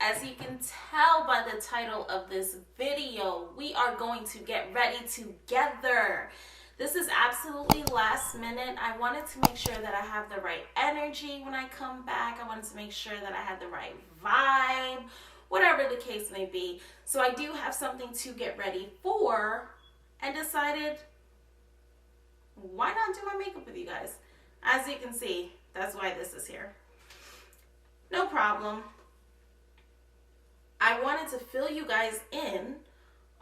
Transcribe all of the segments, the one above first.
as you can tell by the title of this video, we are going to get ready together. This is absolutely last minute. I wanted to make sure that I have the right energy when I come back. I wanted to make sure that I had the right vibe, whatever the case may be. So I do have something to get ready for, and decided, why not do my makeup with you guys? As you can see, that's why this is here. No problem. I wanted to fill you guys in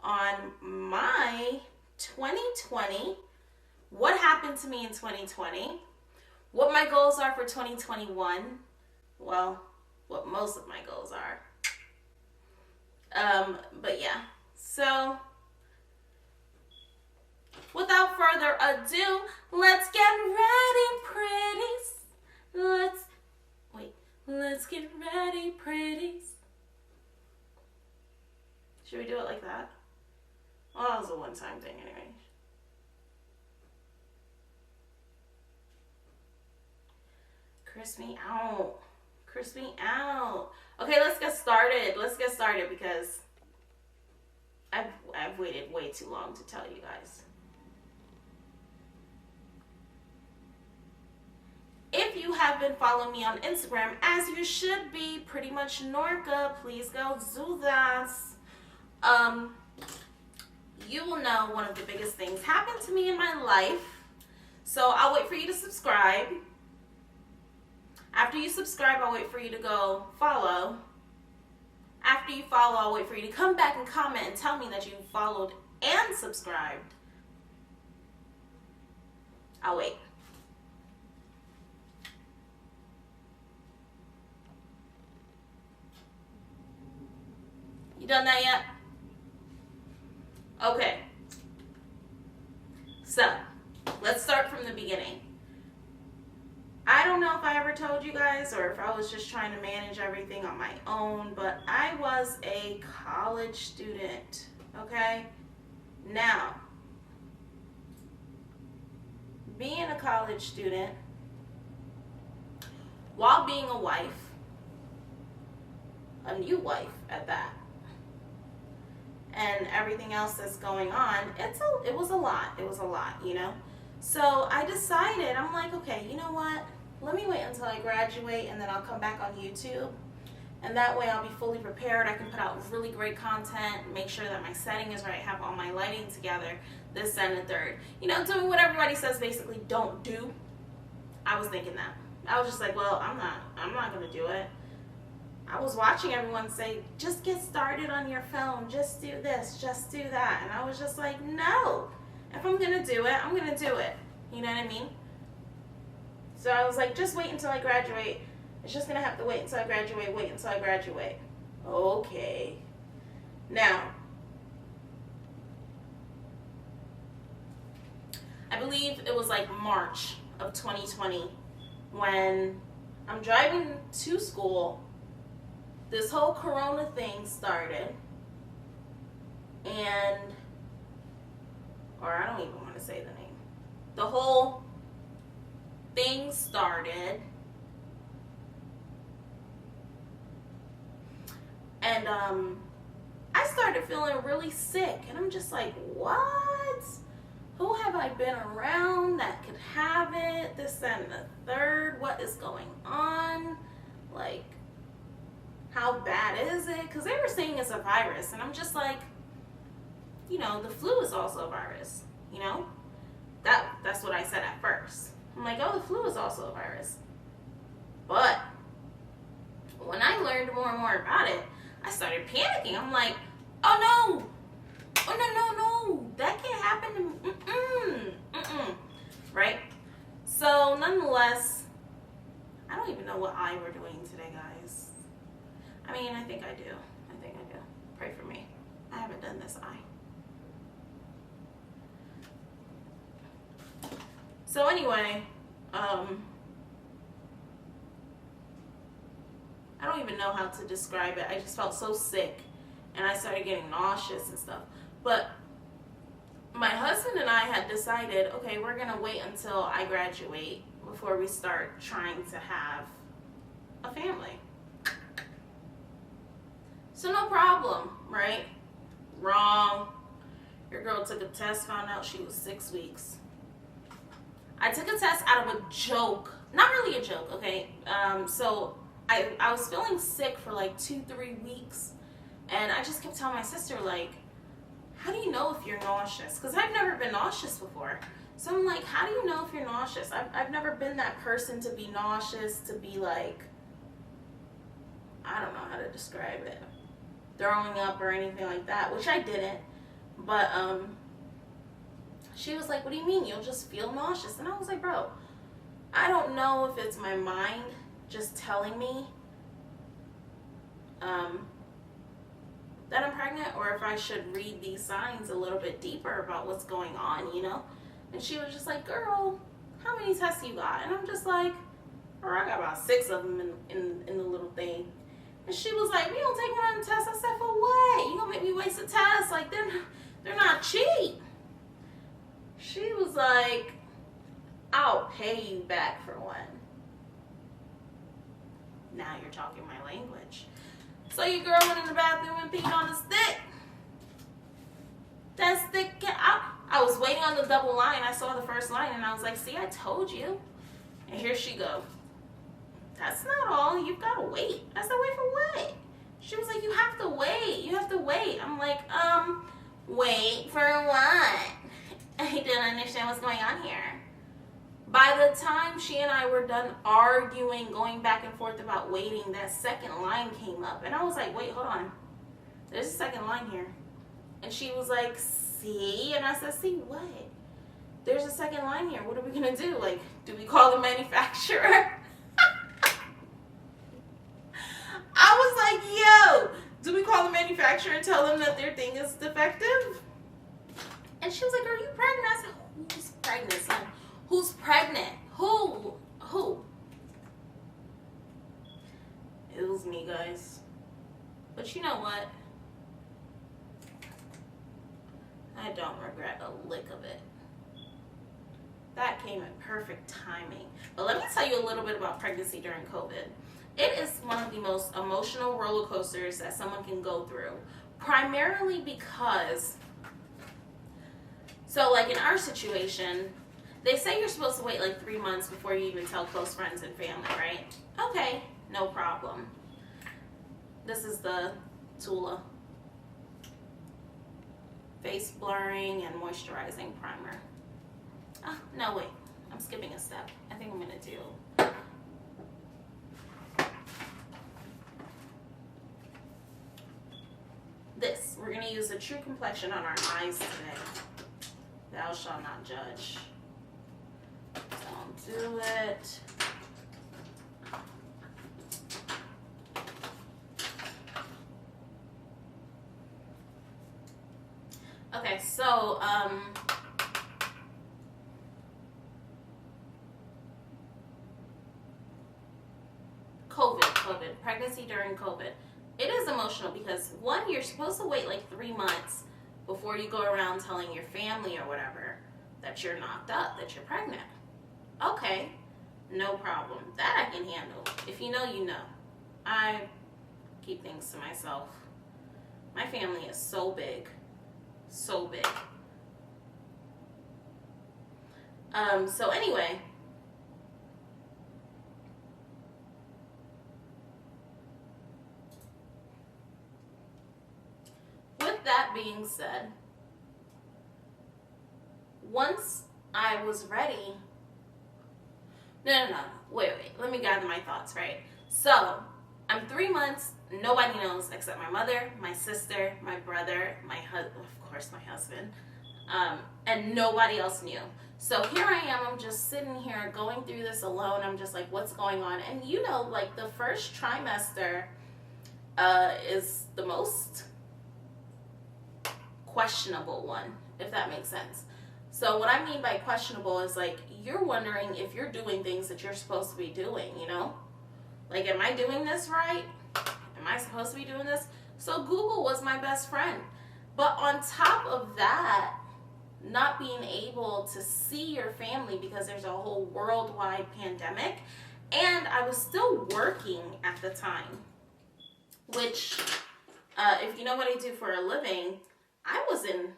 on my 2020, what happened to me in 2020, what my goals are for 2021, well, what most of my goals are. But yeah, so without further ado, let's get ready, pretties. Let's get ready, pretties. Should we do it like that? Well, that was a one-time thing anyway. Crisp me out. Crisp me out. Okay, let's get started. Let's get started because I've waited way too long to tell you guys. If you have been following me on Instagram, as you should be, PrettyMuchNorka, please go do that. You will know one of the biggest things happened to me in my life. So I'll wait for you to subscribe. After you subscribe, I'll wait for you to go follow. After you follow, I'll wait for you to come back and comment and tell me that you followed and subscribed. I'll wait. You done that yet? Okay. So, let's start from the beginning. I don't know if I ever told you guys or if I was just trying to manage everything on my own, but I was a college student, okay? Now, being a college student, while being a wife, a new wife at that, and everything else that's going on, it was a lot, you know? So I decided, I'm like, okay, you know what? Let me wait until I graduate and then I'll come back on YouTube. And that way I'll be fully prepared. I can put out really great content, make sure that my setting is right, have all my lighting together, this, and the third. You know, doing what everybody says basically don't do. I was thinking that. I was just like, well, I'm not gonna do it. I was watching everyone say, just get started on your phone, just do this, just do that. And I was just like, no, if I'm gonna do it, I'm gonna do it. You know what I mean? So I was like, just wait until I graduate. It's just gonna have to wait until I graduate, wait until I graduate. Okay. Now, I believe it was like March of 2020 when I'm driving to school. This whole corona thing started, or I don't even want to say the name. The whole thing started, and I started feeling really sick, and I'm just like, what? Who have I been around that could have it? This and the third. What is going on? Like, how bad is it? Because they were saying it's a virus, and I'm just like, you know, the flu is also a virus, you know? That's what I said at first. I'm like, oh, the flu is also a virus. But when I learned more and more about it, I started panicking. I'm like, oh no, that can't happen to me, right? So nonetheless, I don't even know what eye we're doing today, guys. I mean, I think I do. Pray for me. I haven't done this eye. So anyway, I don't even know how to describe it. I just felt so sick and I started getting nauseous and stuff. But my husband and I had decided, okay, we're gonna wait until I graduate before we start trying to have a family. So no problem, right? Wrong. Your girl took a test, found out she was 6 weeks. I took a test out of a joke. Not really a joke, okay? So I was feeling sick for like 2-3 weeks. And I just kept telling my sister, like, how do you know if you're nauseous? Because I've never been nauseous before. So I'm like, how do you know if you're nauseous? I've never been that person to be nauseous, to be like, I don't know how to describe it, throwing up or anything like that, which I didn't. But she was like, what do you mean? You'll just feel nauseous. And I was like, bro, I don't know if it's my mind just telling me that I'm pregnant, or if I should read these signs a little bit deeper about what's going on, you know? And she was just like, girl, how many tests you got? And I'm just like, girl, I got about 6 of them in the little thing. And she was like, we don't take one of the tests. I said, for what? You gonna make me waste a test? Like, they're not cheap. She was like, I'll pay you back for one. Now you're talking my language. So your girl went in the bathroom and peed on the stick. That stick, I was waiting on the double line. I saw the first line and I was like, see, I told you. And here she go. That's not all. You've got to wait. I said, wait for what? She was like, you have to wait. You have to wait. I'm like, wait for what? I didn't understand what's going on here. By the time she and I were done arguing, going back and forth about waiting, that second line came up. And I was like, wait, hold on. There's a second line here. And she was like, see? And I said, see what? There's a second line here. What are we going to do? Like, do we call the manufacturer? I was like, yo, do we call the manufacturer and tell them that their thing is defective? And she was like, are you pregnant? I said, who's pregnant, son? Who's pregnant? Who? It was me, guys. But you know what? I don't regret a lick of it. That came in perfect timing. But let me tell you a little bit about pregnancy during COVID. It is one of the most emotional roller coasters that someone can go through. Primarily because, so like in our situation, they say you're supposed to wait like 3 months before you even tell close friends and family, right? Okay, no problem. This is the Tula face blurring and moisturizing primer. No, wait, I'm skipping a step. I think I'm gonna do this. We're gonna use the True Complexion on our eyes today. Thou shalt not judge. Don't do it. Okay, so COVID, pregnancy during COVID. It is emotional because one, you're supposed to wait like 3 months before you go around telling your family or whatever that you're knocked up, that you're pregnant. Okay, no problem. That I can handle. If you know, you know. I keep things to myself. My family is so big. So big. So anyway. With that being said, once I was ready, no, wait, let me gather my thoughts, right? So, I'm 3 months, nobody knows except my mother, my sister, my brother, of course my husband, and nobody else knew. So here I am, I'm just sitting here going through this alone. I'm just like, what's going on? And you know, like the first trimester is the most questionable one, if that makes sense. So what I mean by questionable is like, you're wondering if you're doing things that you're supposed to be doing, you know? Like, am I doing this right? Am I supposed to be doing this? So Google was my best friend. But on top of that, not being able to see your family because there's a whole worldwide pandemic, and I was still working at the time, which If you know what I do for a living, I was in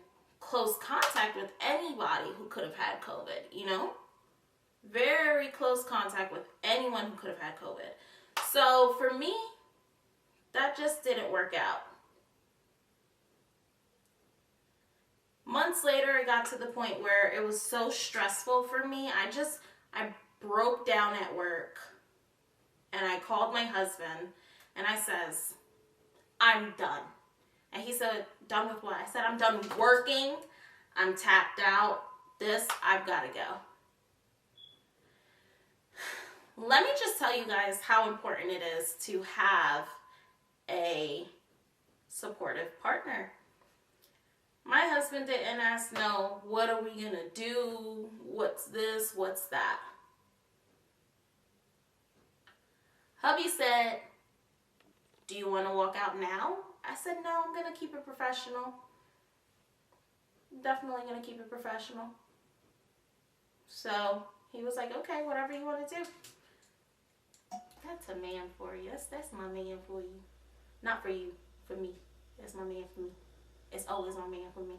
close contact with anybody who could have had COVID, you know? Very close contact with anyone who could have had COVID. So for me, that just didn't work out. Months later, it got to the point where it was so stressful for me. I broke down at work, and I called my husband, and I says, I'm done. And he said, done with what? I said, I'm done working. I'm tapped out. I've got to go. Let me just tell you guys how important it is to have a supportive partner. My husband didn't ask, no, what are we going to do? What's this? What's that? Hubby said, do you want to walk out now? I said, no, I'm going to keep it professional. Definitely going to keep it professional. So he was like, okay, whatever you want to do. That's a man for you. That's my man for you. Not for you, for me. That's my man for me. It's always my man for me.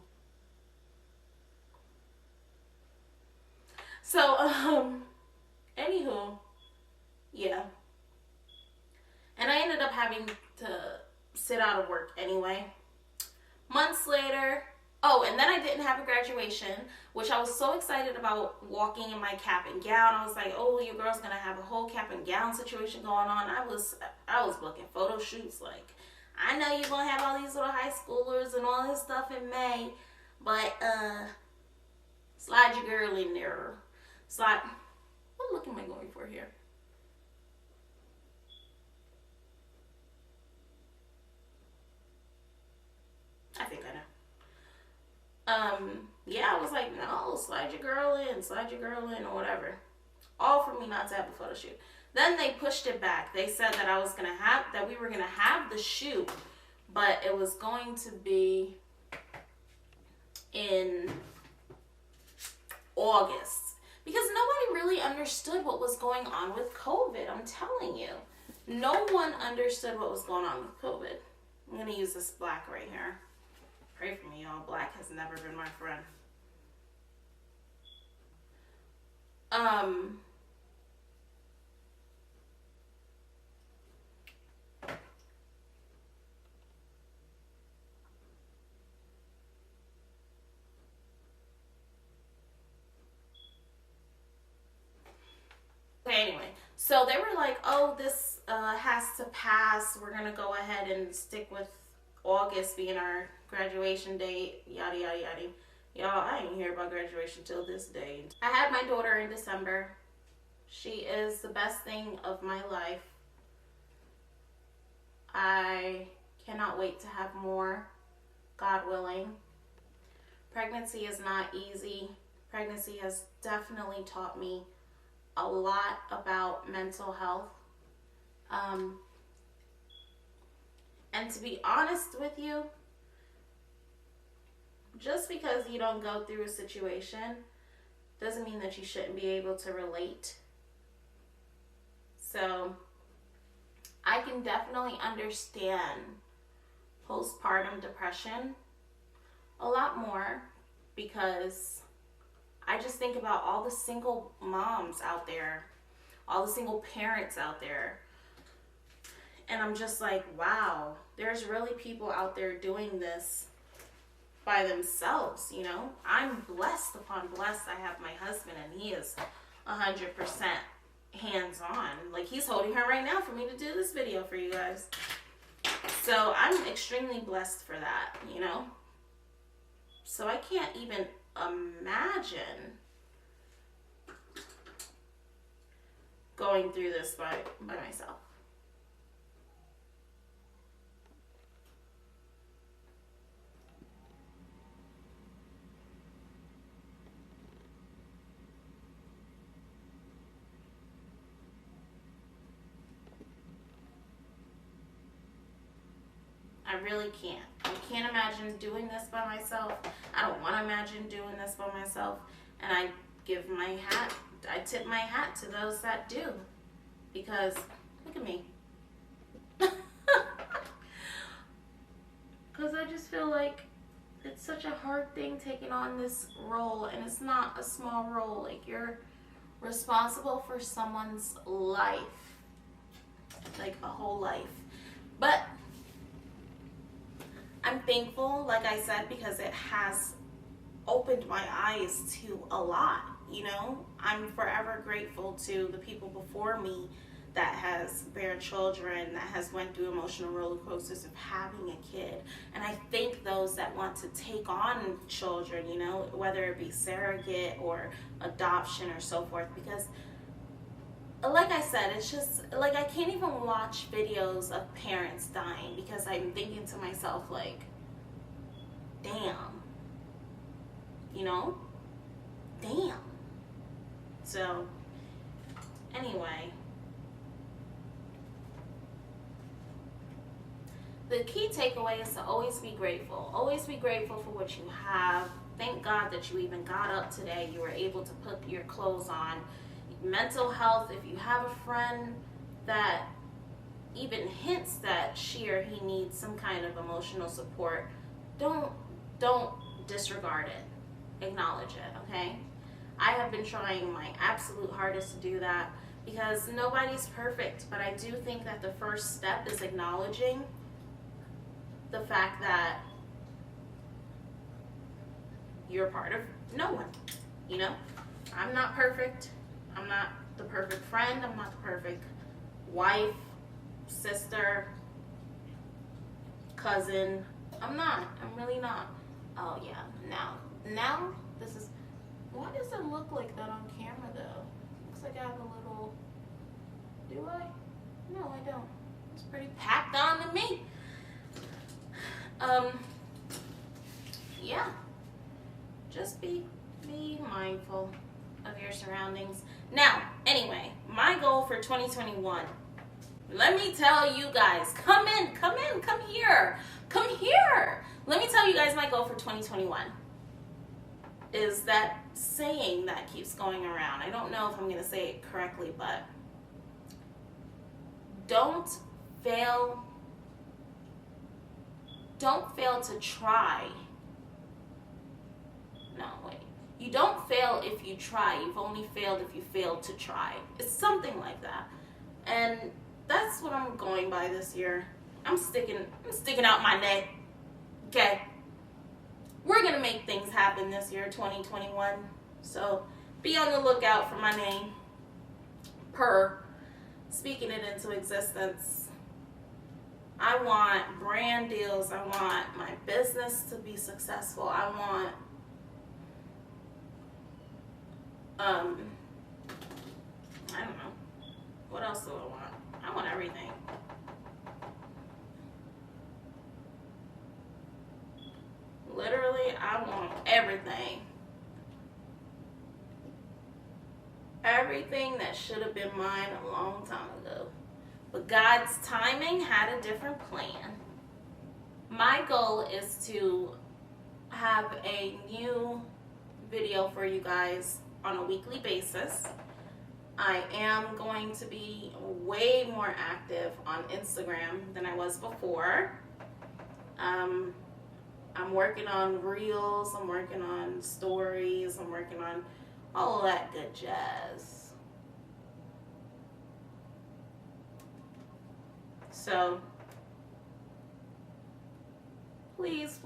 So, anywho, yeah. And I ended up having to sit out of work anyway. Months later, and then I didn't have a graduation, which I was so excited about walking in my cap and gown. I was like, oh, your girl's gonna have a whole cap and gown situation going on. I was booking photo shoots. Like, I know you're gonna have all these little high schoolers and all this stuff in May, but slide your girl in there. What look am I going for here? I think I know. Yeah, I was like, no, slide your girl in, or whatever. All for me not to have a photo shoot. Then they pushed it back. They said that we were gonna have the shoot, but it was going to be in August. Because nobody really understood what was going on with COVID, I'm telling you. No one understood what was going on with COVID. I'm gonna use this black right here. Pray for me, y'all. Black has never been my friend. Okay, anyway. So they were like, oh, this has to pass. We're going to go ahead and stick with August being our graduation date, yada, yada, yada. Y'all, I didn't hear about graduation till this day. I had my daughter in December. She is the best thing of my life. I cannot wait to have more, God willing. Pregnancy is not easy. Pregnancy has definitely taught me a lot about mental health. And to be honest with you, just because you don't go through a situation doesn't mean that you shouldn't be able to relate. So I can definitely understand postpartum depression a lot more, because I just think about all the single moms out there, all the single parents out there. And I'm just like, wow, there's really people out there doing this by themselves, you know? I'm blessed upon blessed. I have my husband, and he is 100% hands-on. Like, he's holding her right now for me to do this video for you guys. So I'm extremely blessed for that, you know? So I can't even imagine going through this by myself. I really can't. I can't imagine doing this by myself. I don't want to imagine doing this by myself. And I tip my hat to those that do. Because, look at me. I just feel like it's such a hard thing taking on this role, and it's not a small role. Like, you're responsible for someone's life, like a whole life. But I'm thankful, like I said, because it has opened my eyes to a lot, you know. I'm forever grateful to the people before me that has bare children, that has went through emotional roller coasters of having a kid. And I thank those that want to take on children, you know, whether it be surrogate or adoption or so forth, because like I said, it's just like I can't even watch videos of parents dying because I'm thinking to myself, like, damn, you know, damn. So anyway, the key takeaway is to always be grateful. Always be grateful for what you have. Thank God that you even got up today. You were able to put your clothes on. Mental health, if you have a friend that even hints that she or he needs some kind of emotional support, don't disregard it. Acknowledge it, okay? I have been trying my absolute hardest to do that because nobody's perfect, but I do think that the first step is acknowledging the fact that you're part of no one, you know? I'm not perfect. I'm not the perfect friend. I'm not the perfect wife, sister, cousin. I'm not. I'm really not. Oh yeah, now this is, why does it look like that on camera though? Looks like I have a little, do I? No, I don't. It's pretty packed on to me. Yeah, just be mindful of your surroundings. Now, anyway, my goal for 2021, let me tell you guys, come here. Let me tell you guys my goal for 2021 is that saying that keeps going around. I don't know if I'm going to say it correctly, but don't fail to try. No, wait. You don't fail if you try. You've only failed if you failed to try. It's something like that. And that's what I'm going by this year. I'm sticking out my neck. Okay. We're going to make things happen this year, 2021. So be on the lookout for my name. Speaking it into existence. I want brand deals. I want my business to be successful. I want I don't know. What else do I want? I want everything. Literally, I want everything. Everything that should have been mine a long time ago. But God's timing had a different plan. My goal is to have a new video for you guys on a weekly basis. I am going to be way more active on Instagram than I was before. I'm working on reels, I'm working on stories, I'm working on all of that good jazz. So please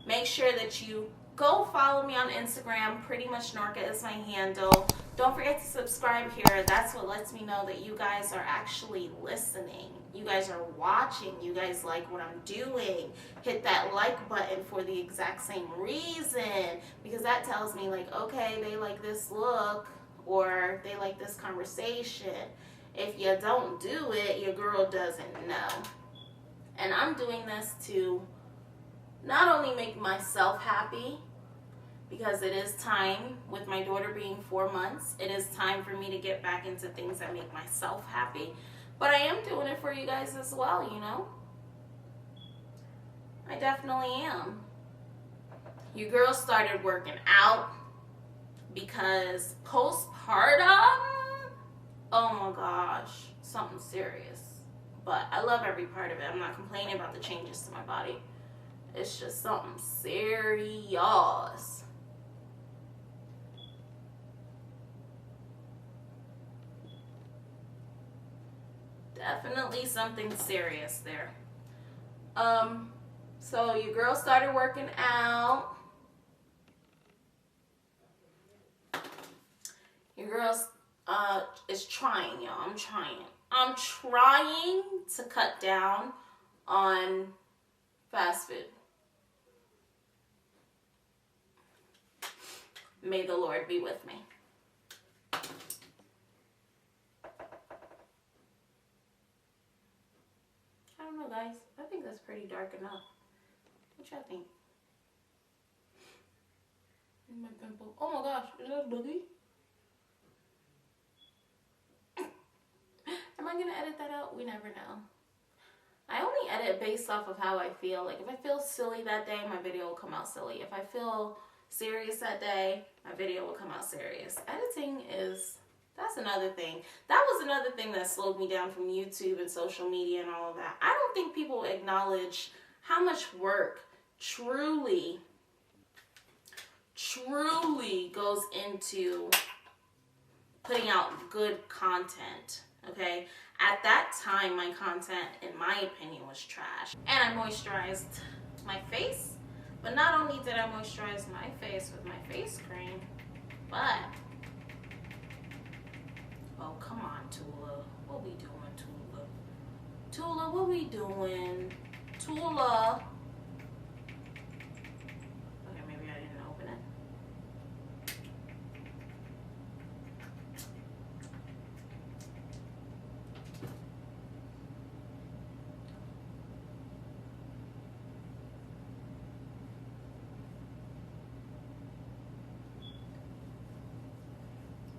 make sure that you go follow me on Instagram. PrettyMuchNorka is my handle. Don't forget to subscribe here. That's what lets me know that you guys are actually listening. You guys are watching. You guys like what I'm doing. Hit that like button for the exact same reason, because that tells me, like, okay, they like this look or they like this conversation. If you don't do it, your girl doesn't know. And I'm doing this to not only make myself happy, because it is time, with my daughter being 4 months, it is time for me to get back into things that make myself happy. But I am doing it for you guys as well, you know? I definitely am. Your girl started working out because postpartum, oh my gosh, something serious. But I love every part of it. I'm not complaining about the changes to my body. It's just something serious. Definitely something serious there. So your girl started working out. Your girl's is trying, y'all. I'm trying to cut down on fast food. May the Lord be with me. I don't know, guys. I think that's pretty dark enough. What y'all think? My pimple. Oh my gosh, is that a boogie? Am I gonna edit that out? We never know. I only edit based off of how I feel. Like if I feel silly that day, my video will come out silly. If I feel serious that day, my video will come out serious. Editing is, that's another thing. That was another thing that slowed me down from YouTube and social media and all of that. I don't think people acknowledge how much work truly goes into putting out good content. Okay, at that time, my content, in my opinion, was trash. And I moisturized my face, but not only did I moisturize my face with my face cream, but, oh, come on, Tula. What we doing, Tula? Tula, what we doing? Tula. Okay, maybe I didn't open it.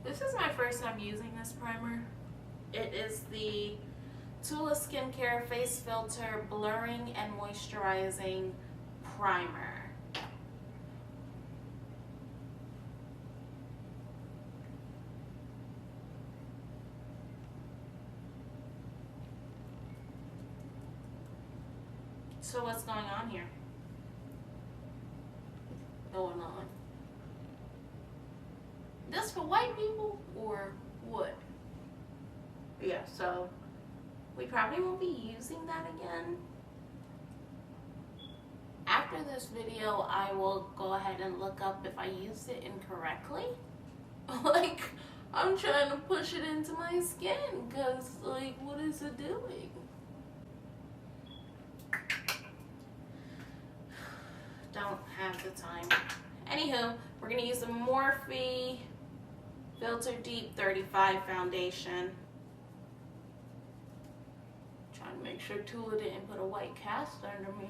This is my first time using this primer. It is the Tula Skincare Face Filter Blurring and Moisturizing Primer. So what's going on here? Going on. This for white people or what? Yeah, so we probably won't be using that again. After this video, I will go ahead and look up if I used it incorrectly. Like, I'm trying to push it into my skin because, like, what is it doing? Don't have the time. Anywho, we're going to use the Morphe Filter Deep 35 foundation. Trying to make sure Tula didn't put a white cast under me.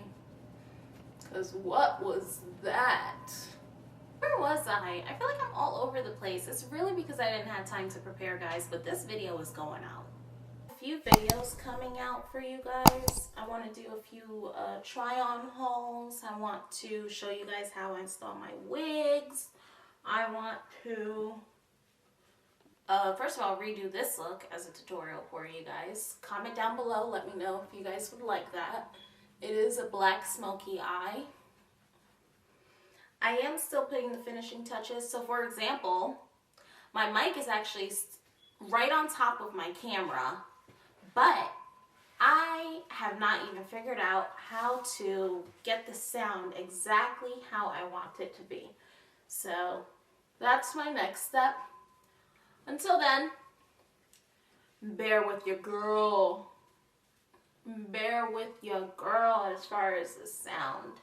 Because what was that? Where was I? I feel like I'm all over the place. It's really because I didn't have time to prepare, guys, but this video is going out. A few videos coming out for you guys. I want to do a few try-on hauls. I want to show you guys how I install my wigs. I want to first of all, redo this look as a tutorial for you guys. Comment down below, let me know if you guys would like that. It is a black smoky eye. I am still putting the finishing touches. So for example, my mic is actually right on top of my camera, but I have not even figured out how to get the sound exactly how I want it to be. So that's my next step. Until then, bear with your girl. Bear with your girl as far as the sound.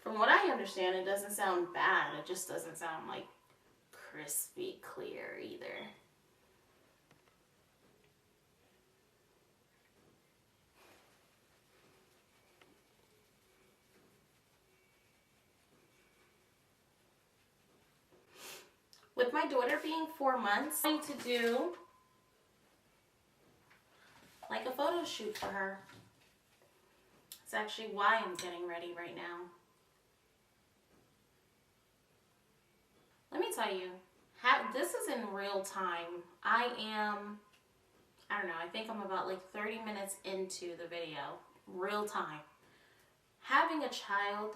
From what I understand, it doesn't sound bad. It just doesn't sound like crispy clear either. With my daughter being 4 months, I'm going to do like a photo shoot for her. It's actually why I'm getting ready right now. Let me tell you, this is in real time. I don't know, I think I'm about like 30 minutes into the video. Real time. having a child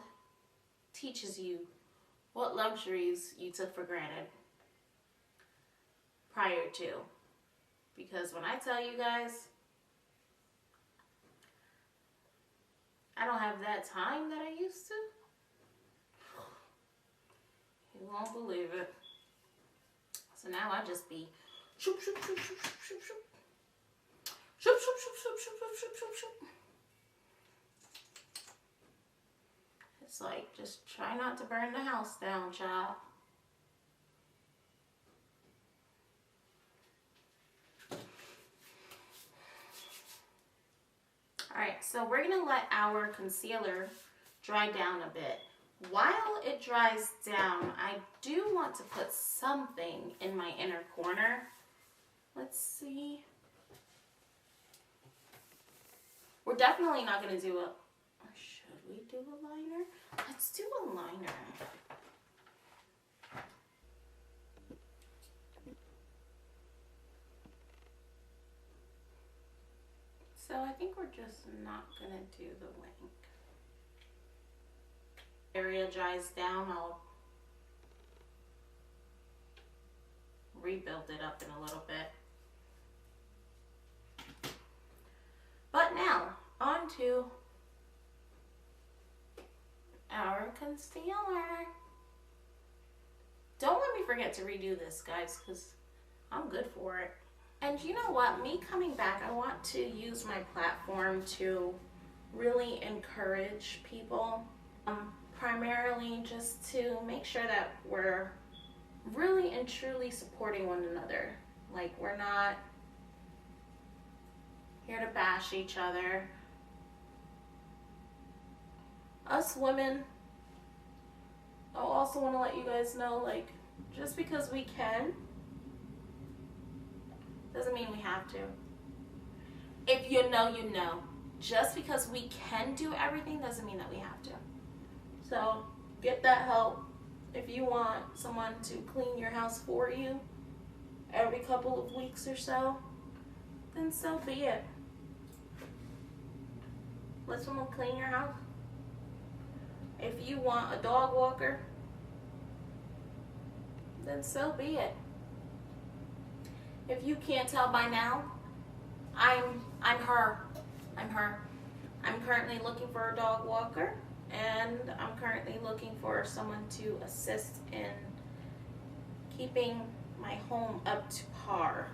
teaches you what luxuries you took for granted prior to. Because when I tell you guys, I don't have that time that I used to. You won't believe it. So now I just be shoop, shoop, shoop, shoop, shoop, shoop, shoop. Shoop, shoop, shoop, shoop, shoop, shoop, shoop, shoop, shoop. It's like, just try not to burn the house down, child. Alright, so we're going to let our concealer dry down a bit. While it dries down, I do want to put something in my inner corner. Let's see. We're definitely not going to do a... Should we do a liner? Let's do a liner. So I think we're just not going to do the wing. Area dries down, I'll rebuild it up in a little bit. But now, on to our concealer. Don't let me forget to redo this, guys, because I'm good for it. And you know what? Me coming back, I want to use my platform to really encourage people. Primarily just to make sure that we're really and truly supporting one another. Like, we're not here to bash each other. Us women, I also want to let you guys know, like, just because we can doesn't mean we have to. If you know, you know. Just because we can do everything doesn't mean that we have to. So get that help. If you want someone to clean your house for you every couple of weeks or so, then so be it. Let someone clean your house. If you want a dog walker, then so be it. If you can't tell by now, I'm her. I'm her. I'm currently looking for a dog walker. And I'm currently looking for someone to assist in keeping my home up to par.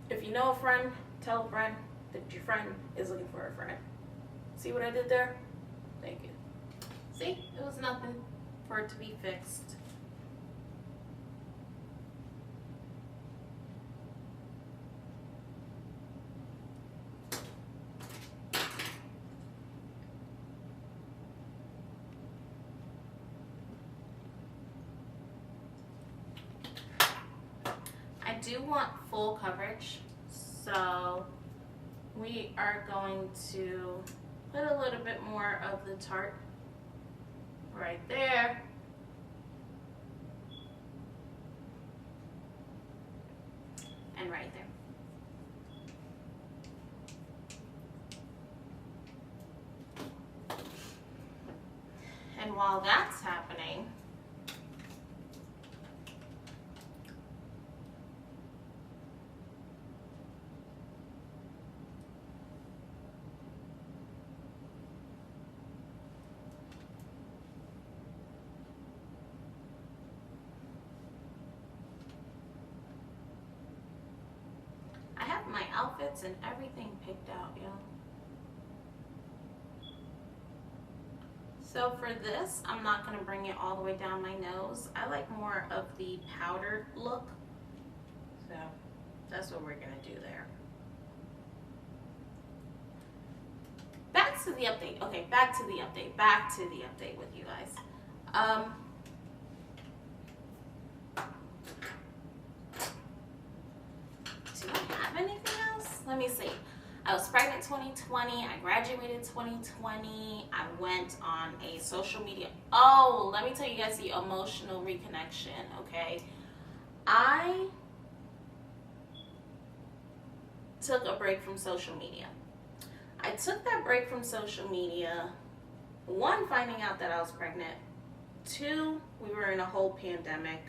If you know a friend, tell a friend that your friend is looking for a friend. See what I did there? Thank you. See? It was nothing for it to be fixed. I do want full coverage, so we are going to put a little bit more of the Tarte right there. And right there. And while that's happening, my outfits and everything picked out, y'all. So for this, I'm not going to bring it all the way down my nose. I like more of the powdered look. So that's what we're going to do there. Back to the update. Okay, back to the update. Back to the update with you guys. Do I have anything else? Let me see. I was pregnant 2020. I graduated 2020. I went on a social media. Oh, let me tell you guys the emotional reconnection, okay? I took a break from social media. I took that break from social media. One, finding out that I was pregnant. Two, we were in a whole pandemic.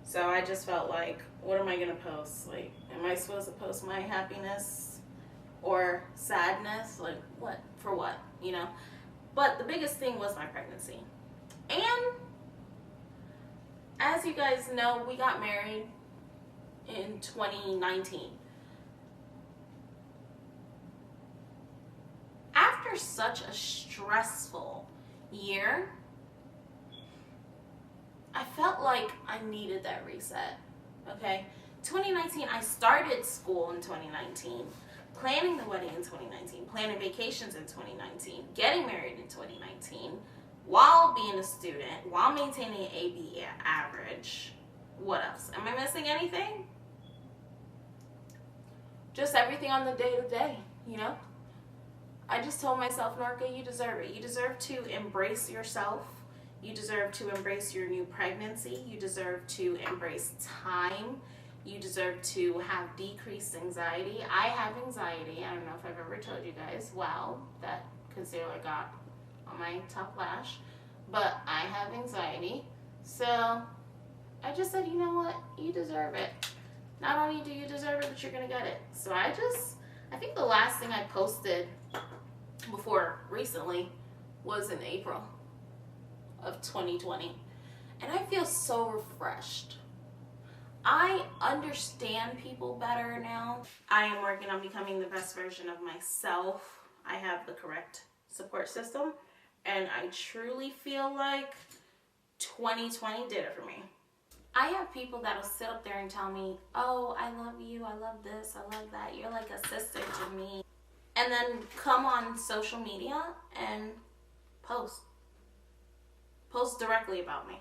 So I just felt like, what am I going to post? Like, am I supposed to post my happiness or sadness? Like, what? For what? You know? But the biggest thing was my pregnancy. And as you guys know, we got married in 2019. After such a stressful year, I felt like I needed that reset, okay? 2019, I started school in 2019, planning the wedding in 2019, planning vacations in 2019, getting married in 2019, while being a student, while maintaining an AB average. What else? Am I missing anything? Just everything on the day-to-day, you know? I just told myself, Norka, you deserve it. You deserve to embrace yourself. You deserve to embrace your new pregnancy. You deserve to embrace time. You deserve to have decreased anxiety. I have anxiety. I don't know if I've ever told you guys. Wow, that concealer got on my top lash. But I have anxiety. So I just said, you know what? You deserve it. Not only do you deserve it, but you're going to get it. So I think the last thing I posted before recently was in April of 2020. And I feel so refreshed. I understand people better now. I am working on becoming the best version of myself. I have the correct support system. And I truly feel like 2020 did it for me. I have people that'll sit up there and tell me, oh, I love you, I love this, I love that, you're like a sister to me. And then come on social media and post directly about me,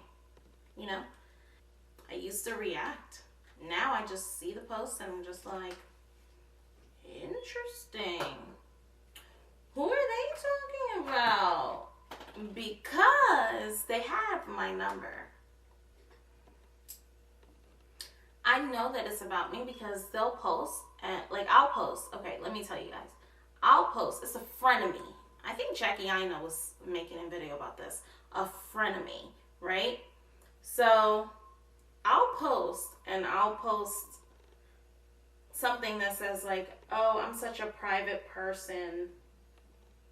you know? I used to react. Now I just see the post and I'm just like, interesting. Who are they talking about? Because they have my number. I know that it's about me because they'll post and like I'll post. Okay, let me tell you guys. I'll post. It's a frenemy. I think Jackie Aina was making a video about this. A frenemy, right? So I'll post and I'll post something that says like, oh, I'm such a private person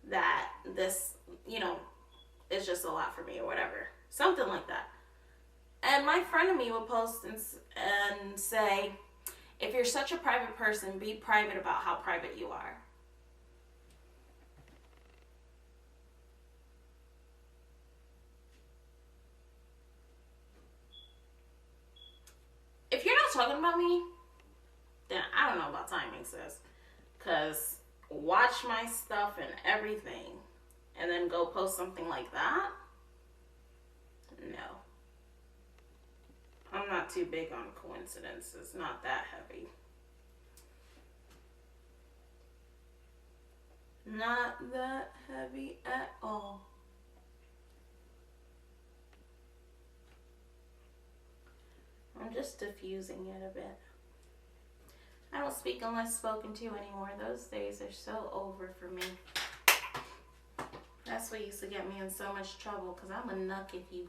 that this, you know, is just a lot for me or whatever. Something like that. And my frenemy will post and say, if you're such a private person, be private about how private you are. If you're not talking about me, then I don't know about timing, sis. Because watch my stuff and everything and then go post something like that? No. I'm not too big on coincidences. Not that heavy. Not that heavy at all. I'm just diffusing it a bit. I don't speak unless spoken to anymore. Those days are so over for me. That's what used to get me in so much trouble because I'm a nuck if you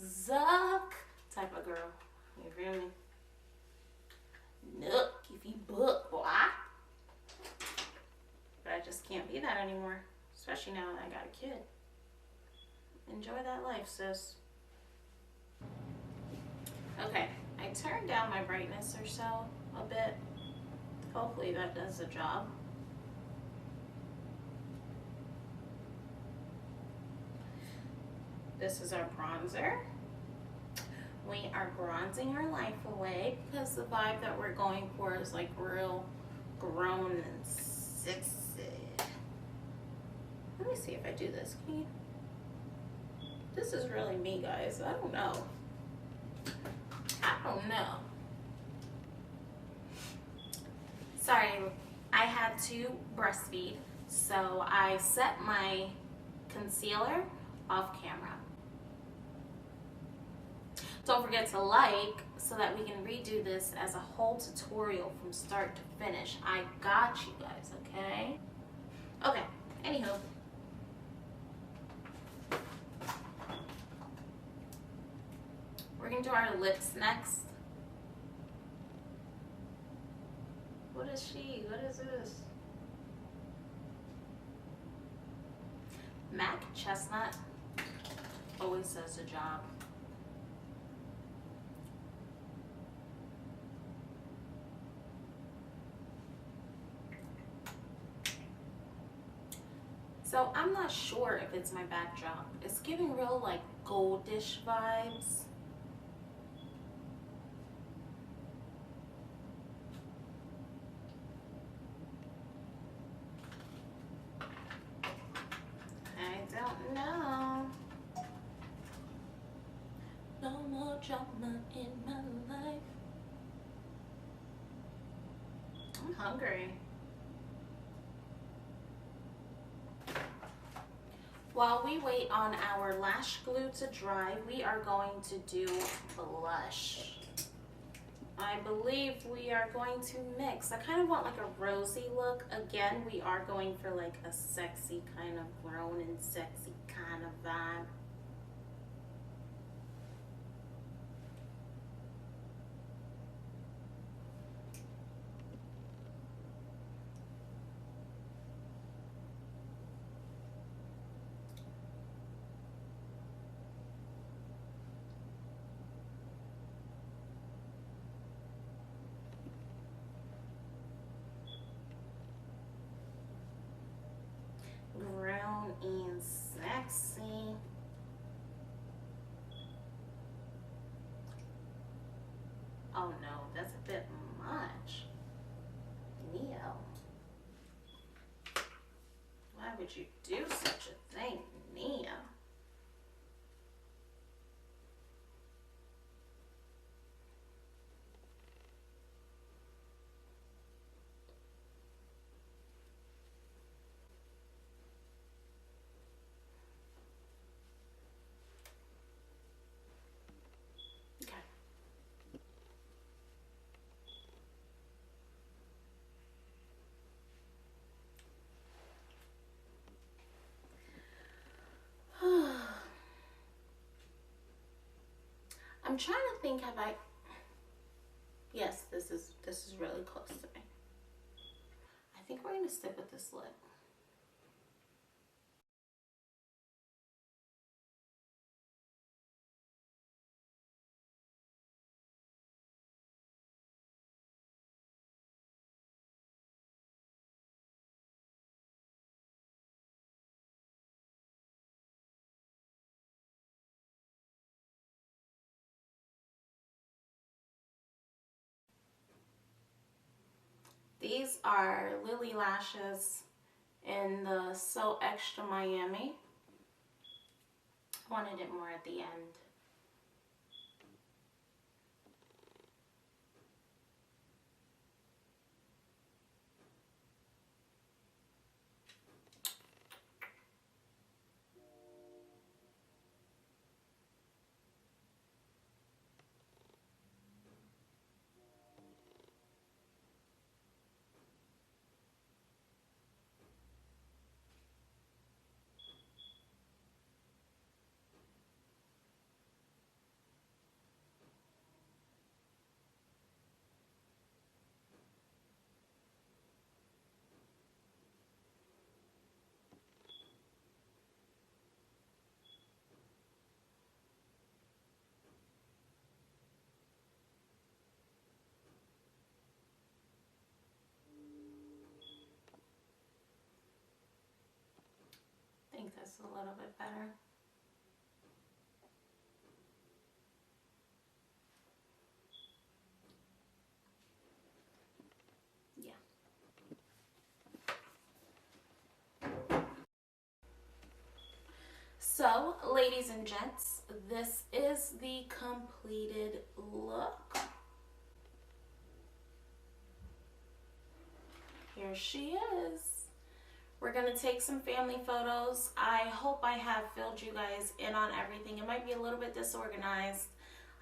zuck type of girl. You feel me? Nook if you book, boy. But I just can't be that anymore. Especially now that I got a kid. Enjoy that life, sis. Okay, I turned down my brightness or so a bit. Hopefully that does the job. This is our bronzer. We are bronzing our life away because the vibe that we're going for is like real grown and sexy. Let me see if I do this. Can you? This is really me, guys. I don't know. I don't know. Sorry, I had to breastfeed, so I set my concealer off camera. Don't forget to like so that we can redo this as a whole tutorial from start to finish. I got you guys, okay? Okay, anywho. We're gonna do our lips next. What is she? What is this? Mac Chestnut always does a job. So I'm not sure if it's my backdrop. It's giving real like goldish vibes. I don't know. No more drama in my life. I'm hungry. While we wait on our lash glue to dry, we are going to do blush. I believe we are going to mix. I kind of want like a rosy look. Again, we are going for like a sexy kind of grown and sexy kind of vibe. Grown and sexy. Oh no, that's a bit much. Neo. Why would you do such a thing, Neo? I'm trying to think, have I, yes, this is really close to me. I think we're gonna stick with this lip. These are Lily Lashes in the So Extra Miami. I wanted it more at the end. I think that's a little bit better. Yeah. So, ladies and gents, this is the completed look. Here she is. We're gonna take some family photos. I hope I have filled you guys in on everything. It might be a little bit disorganized.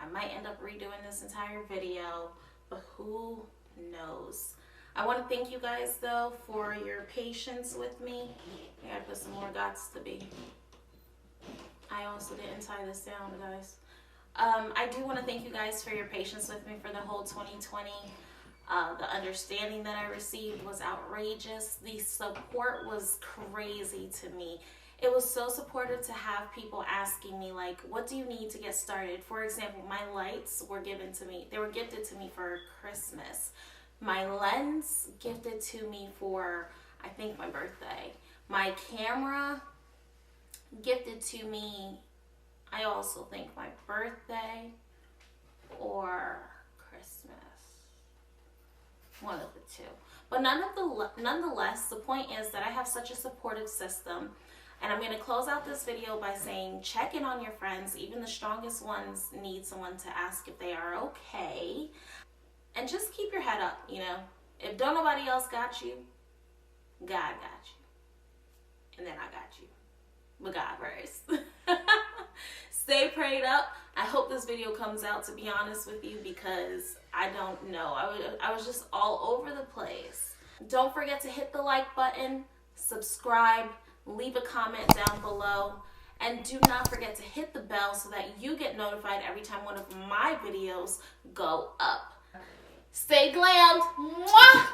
I might end up redoing this entire video, but who knows? I want to thank you guys, though, for your patience with me. I gotta put some more gots to be. I also didn't tie this down, guys. I do want to thank you guys for your patience with me for the whole 2020. The understanding that I received was outrageous. The support was crazy to me. It was so supportive to have people asking me, like, what do you need to get started? For example, my lights were given to me. They were gifted to me for Christmas. My lens gifted to me for, I think, my birthday. My camera gifted to me, I also think, my birthday or Christmas. One of the two. But nonetheless, the point is that I have such a supportive system. And I'm going to close out this video by saying, check in on your friends. Even the strongest ones need someone to ask if they are okay. And just keep your head up, you know. If don't nobody else got you, God got you. And then I got you. But God first. Stay prayed up. I hope this video comes out, to be honest with you, because I don't know. I was just all over the place. Don't forget to hit the like button, subscribe, leave a comment down below, and do not forget to hit the bell so that you get notified every time one of my videos go up. Stay glammed. Mwah!